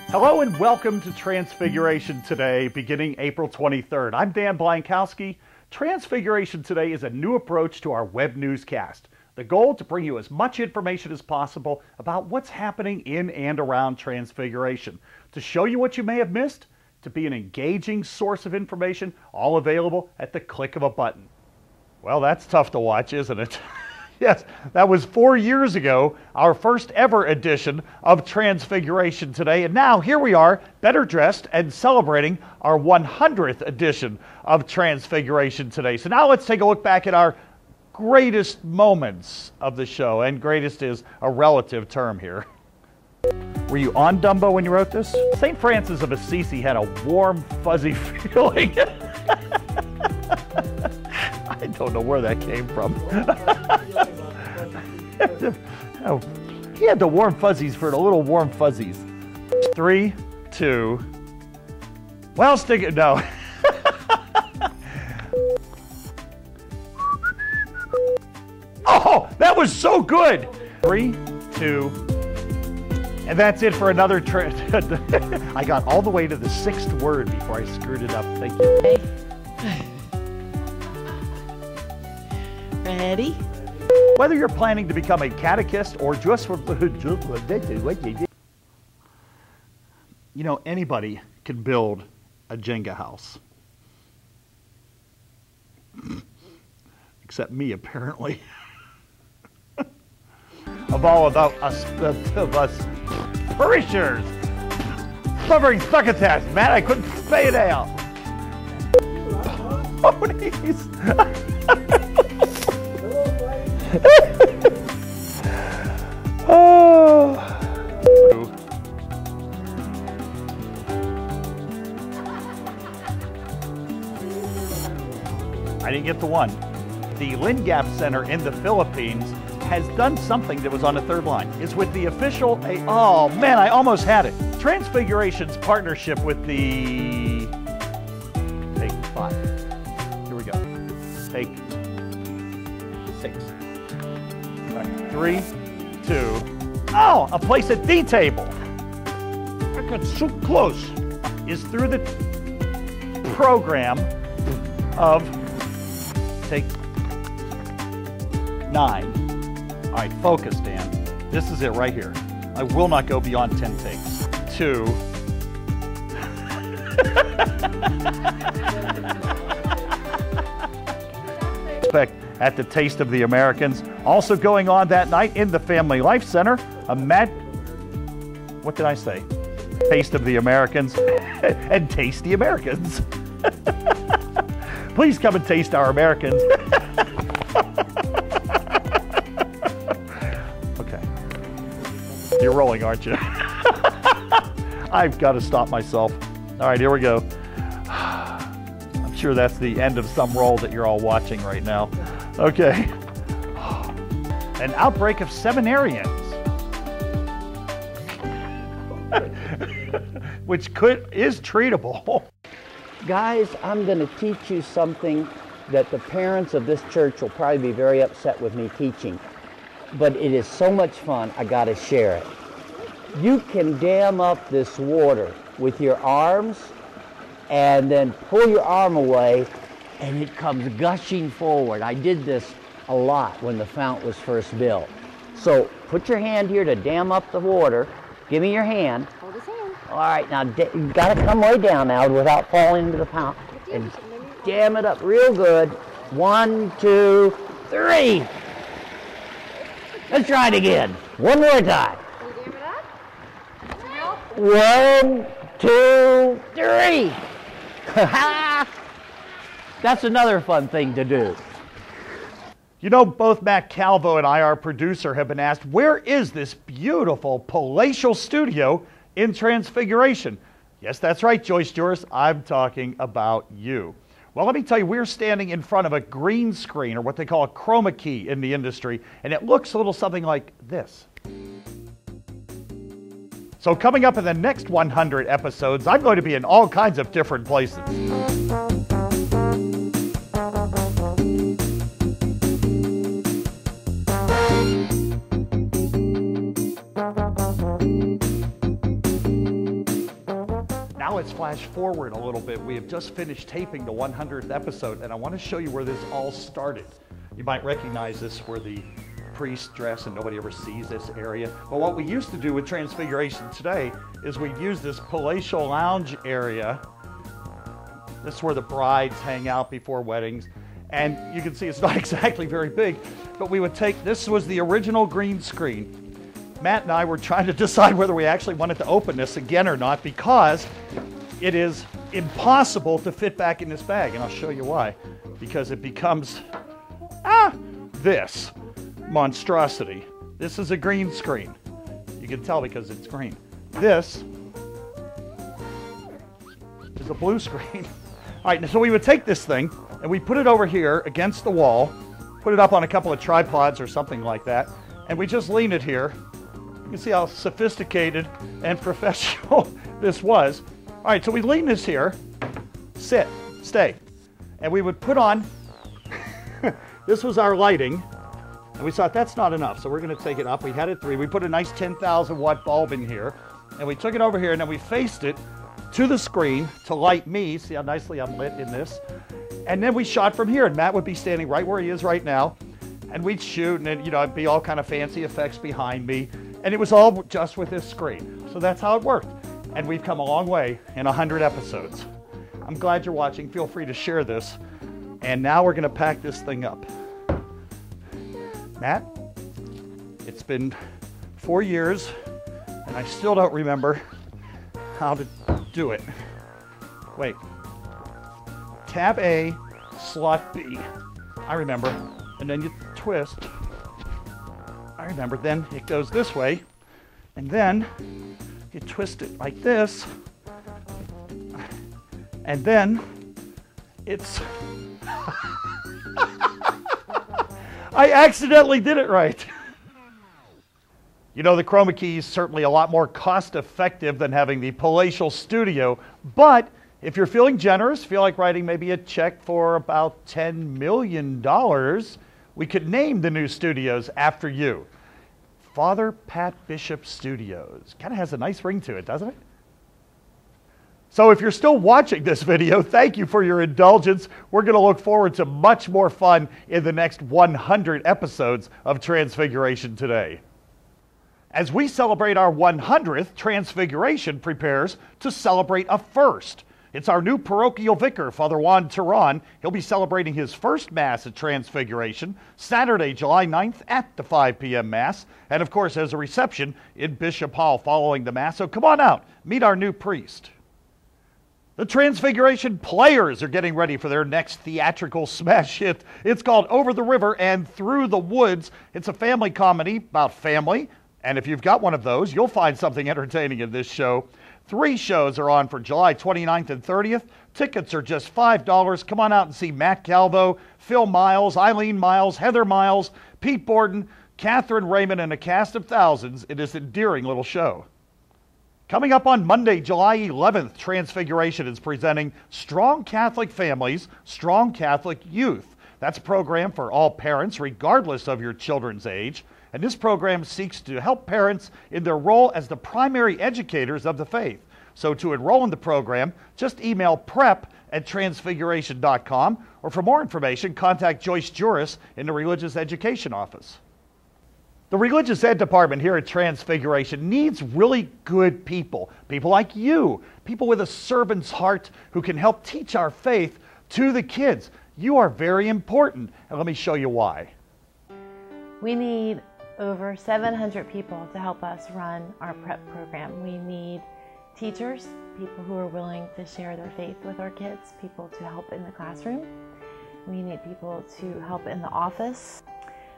Hello and welcome to Transfiguration Today, beginning April 23rd. I'm Dan Blankowski. Transfiguration Today is a new approach to our web newscast. The goal to bring you as much information as possible about what's happening in and around Transfiguration, to show you what you may have missed, to be an engaging source of information, all available at the click of a button. Well, that's tough to watch, isn't it? Yes, that was 4 years ago, our first ever edition of Transfiguration Today, and now here we are, better dressed and celebrating our 100th edition of Transfiguration Today. So now let's take a look back at our greatest moments of the show, and greatest is a relative term here. Were you on Dumbo when you wrote this? St. Francis of Assisi had a warm, fuzzy feeling. I don't know where that came from. Oh, he had the warm fuzzies for the little warm fuzzies. 3, 2. Well, stick it. No. Oh, that was so good. 3, 2. And that's it for another trip. I got all the way to the 6th word before I screwed it up. Thank you. Ready? Whether you're planning to become a catechist or just you know, anybody can build a Jenga house. Except me, apparently. Of all of us parishioners, covering succotash, man, I couldn't spay it out. Ponies. Oh. I didn't get the one. The Lingap Center in the Philippines has done something that was on the third line. It's with the official, oh man, I almost had it. Transfiguration's partnership with the, take 5. Here we go. Take 6. 3, 2. Oh, a place at the table. I got so close. Is through the program of take 9. All right, focus, Dan. This is it right here. I will not go beyond 10 takes. 2. Expect at the Taste of the Americans. Also going on that night in the Family Life Center, what did I say? Taste of the Americans and Taste the Americans. Please come and taste our Americans. Okay. You're rolling, aren't you? I've got to stop myself. All right, here we go. I'm sure that's the end of some roll that you're all watching right now. Okay. An outbreak of seminarians. Which is treatable. Guys, I'm going to teach you something that the parents of this church will probably be very upset with me teaching. But it is so much fun, I got to share it. You can dam up this water with your arms and then pull your arm away and it comes gushing forward. I did this a lot when the fount was first built. So put your hand here to dam up the water. Give me your hand. Hold his hand. All right, now you've got to come way down now without falling into the fount. And dam it up real good. 1, 2, 3. Let's try it again. One more time. Can you dam it up? 1, 2, 3. That's another fun thing to do. You know, both Matt Calvo and I, our producer, have been asked, where is this beautiful palatial studio in Transfiguration? Yes, that's right, Joyce Juris. I'm talking about you. Well, let me tell you, we're standing in front of a green screen, or what they call a chroma key in the industry, and it looks a little something like this. So coming up in the next 100 episodes, I'm going to be in all kinds of different places. let's flash forward a little bit. We have just finished taping the 100th episode, and I want to show you where this all started. You might recognize this where the priests dress and nobody ever sees this area. But what we used to do with Transfiguration Today is we'd use this palatial lounge area. This is where the brides hang out before weddings. And you can see it's not exactly very big, but we would take, this was the original green screen. Matt and I were trying to decide whether we actually wanted to open this again or not, because it is impossible to fit back in this bag, and I'll show you why. Because it becomes this monstrosity. This is a green screen. You can tell because it's green. This is a blue screen. All right, so we would take this thing and we put it over here against the wall, put it up on a couple of tripods or something like that, and we just lean it here. You can see how sophisticated and professional this was. All right, so we lean this here, sit, stay, and we would put on, this was our lighting, and we thought that's not enough, so we're going to take it up. We had it 3. We put a nice 10,000 watt bulb in here, and we took it over here, and then we faced it to the screen to light me. See how nicely I'm lit in this? And then we shot from here, and Matt would be standing right where he is right now, and we'd shoot, and then, it'd be all kind of fancy effects behind me. And it was all just with this screen. So that's how it worked. And we've come a long way in 100 episodes. I'm glad you're watching. Feel free to share this. And now we're going to pack this thing up. Matt, it's been 4 years, and I still don't remember how to do it. Wait. Tab A, slot B. I remember. And then you twist. I remember, then it goes this way, and then you twist it like this, and then it's... I accidentally did it right. The chroma key is certainly a lot more cost-effective than having the palatial studio, but if you're feeling generous, feel like writing maybe a check for about $10 million, we could name the new studios after you. Father Pat Bishop Studios. Kind of has a nice ring to it, doesn't it? So if you're still watching this video, thank you for your indulgence. We're going to look forward to much more fun in the next 100 episodes of Transfiguration Today. As we celebrate our 100th, Transfiguration prepares to celebrate a first. It's our new parochial vicar, Father Juan Turan. He'll be celebrating his first Mass at Transfiguration, Saturday, July 9th at the 5 p.m. Mass. And of course, there's a reception in Bishop Hall following the Mass. So come on out, meet our new priest. The Transfiguration Players are getting ready for their next theatrical smash hit. It's called Over the River and Through the Woods. It's a family comedy about family. And if you've got one of those, you'll find something entertaining in this show. 3 shows are on for July 29th and 30th. Tickets are just $5. Come on out and see Matt Calvo, Phil Miles, Eileen Miles, Heather Miles, Pete Borden, Catherine Raymond, and a cast of thousands in this endearing little show. Coming up on Monday, July 11th, Transfiguration is presenting Strong Catholic Families, Strong Catholic Youth. That's a program for all parents, regardless of your children's age. And this program seeks to help parents in their role as the primary educators of the faith. So to enroll in the program, just email prep@transfiguration.com, or for more information, contact Joyce Juris in the Religious Education Office. The Religious Ed Department here at Transfiguration needs really good people. People like you, people with a servant's heart who can help teach our faith to the kids. You are very important, and let me show you why. We need over 700 people to help us run our prep program. We need teachers, people who are willing to share their faith with our kids, people to help in the classroom. We need people to help in the office.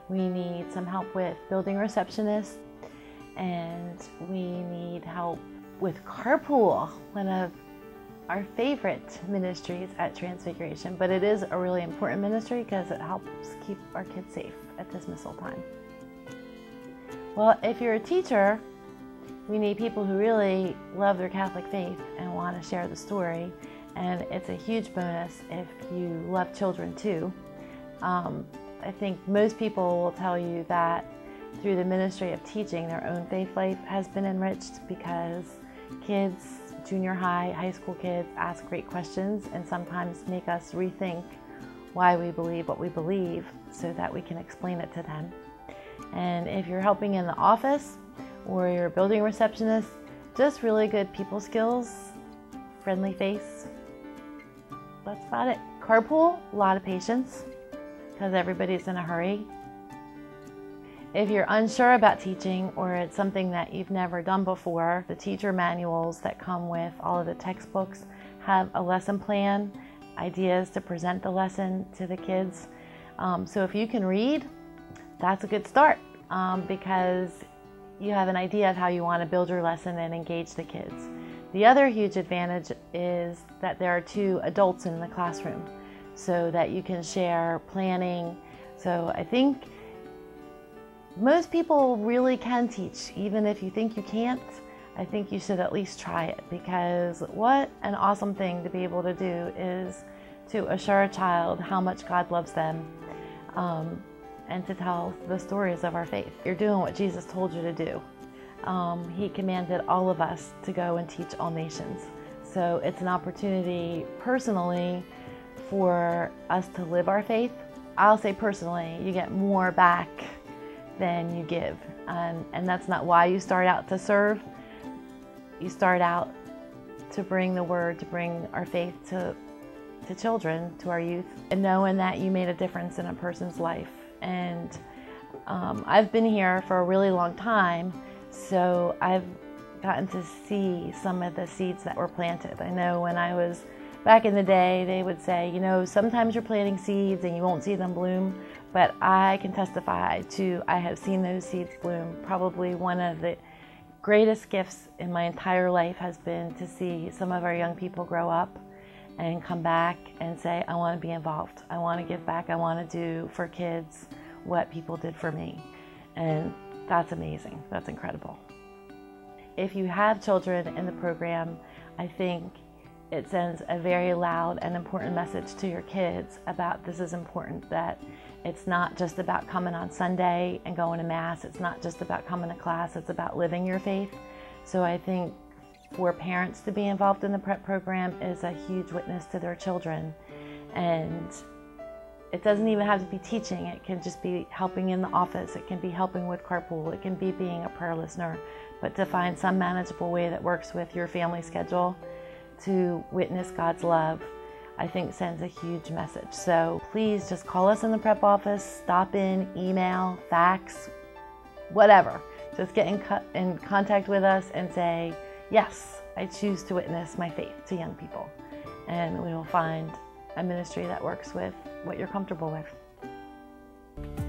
We need some help with building receptionists, and we need help with carpool, one of our favorite ministries at Transfiguration, but it is a really important ministry because it helps keep our kids safe at dismissal time. Well, if you're a teacher, we need people who really love their Catholic faith and want to share the story, and it's a huge bonus if you love children too. I think most people will tell you that through the ministry of teaching, their own faith life has been enriched because kids junior high, high school kids ask great questions and sometimes make us rethink why we believe what we believe so that we can explain it to them. And if you're helping in the office or you're a building receptionist, just really good people skills, friendly face. That's about it. Carpool, a lot of patience because everybody's in a hurry. If you're unsure about teaching or it's something that you've never done before, the teacher manuals that come with all of the textbooks have a lesson plan, ideas to present the lesson to the kids. So if you can read, that's a good start because you have an idea of how you want to build your lesson and engage the kids. The other huge advantage is that there are 2 adults in the classroom so that you can share planning. So I think most people really can teach, even if you think you can't. I think you should at least try it because what an awesome thing to be able to do is to assure a child how much God loves them and to tell the stories of our faith. You're doing what Jesus told you to do. He commanded all of us to go and teach all nations. So it's an opportunity personally for us to live our faith. I'll say personally, you get more back than you give. And that's not why you start out to serve. You start out to bring the word, to bring our faith to children, to our youth, and knowing that you made a difference in a person's life. And I've been here for a really long time, so I've gotten to see some of the seeds that were planted. I know when I was back in the day, they would say, you know, sometimes you're planting seeds and you won't see them bloom, but I can testify to I have seen those seeds bloom. Probably one of the greatest gifts in my entire life has been to see some of our young people grow up and come back and say, I want to be involved. I want to give back. I want to do for kids what people did for me. And that's amazing. That's incredible. If you have children in the program, I think it sends a very loud and important message to your kids about this is important, that it's not just about coming on Sunday and going to Mass. It's not just about coming to class. It's about living your faith. So I think for parents to be involved in the prep program is a huge witness to their children. And it doesn't even have to be teaching. It can just be helping in the office. It can be helping with carpool. It can be being a prayer listener. But to find some manageable way that works with your family schedule to witness God's love, I think sends a huge message. So please just call us in the prep office, stop in, email, fax, whatever. Just get in contact with us and say, yes, I choose to witness my faith to young people. And we will find a ministry that works with what you're comfortable with.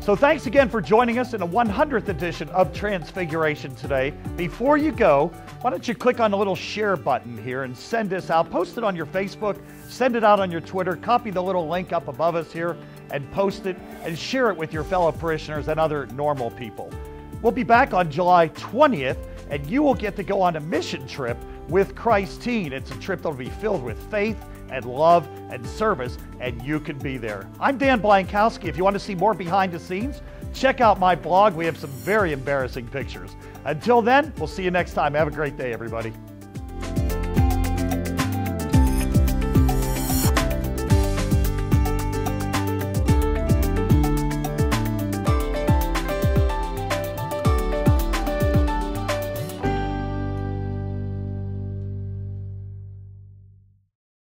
So thanks again for joining us in the 100th edition of Transfiguration Today. Before you go, why don't you click on the little share button here and send this out. Post it on your Facebook, send it out on your Twitter, copy the little link up above us here and post it and share it with your fellow parishioners and other normal people. We'll be back on July 20th and you will get to go on a mission trip with Christ Teen. It's a trip that will be filled with faith and love and service, and you can be there. I'm Dan Blankowski. If you want to see more behind the scenes, check out my blog. We have some very embarrassing pictures. Until then, we'll see you next time. Have a great day, everybody.